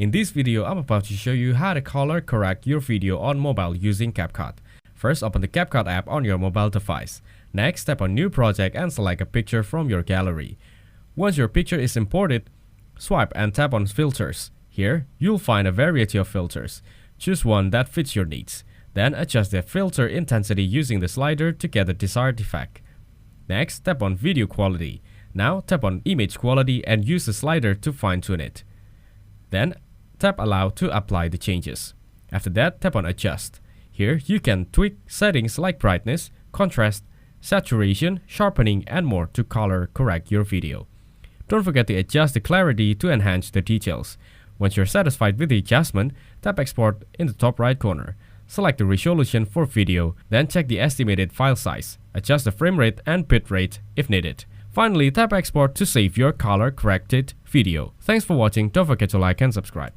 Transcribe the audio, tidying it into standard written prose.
In this video, I'm about to show you how to color correct your video on mobile using CapCut. First, open the CapCut app on your mobile device. Next, tap on New Project and select a picture from your gallery. Once your picture is imported, swipe and tap on Filters. Here, you'll find a variety of filters. Choose one that fits your needs. Then adjust the filter intensity using the slider to get the desired effect. Next, tap on Video Quality. Now, tap on Image Quality and use the slider to fine-tune it. Then, tap Allow to apply the changes. After that, tap on Adjust. Here, you can tweak settings like brightness, contrast, saturation, sharpening, and more to color correct your video. Don't forget to adjust the clarity to enhance the details. Once you're satisfied with the adjustment, tap Export in the top right corner. Select the resolution for video, then check the estimated file size. Adjust the frame rate and bit rate if needed. Finally, tap Export to save your color corrected video. Thanks for watching. Don't forget to like and subscribe.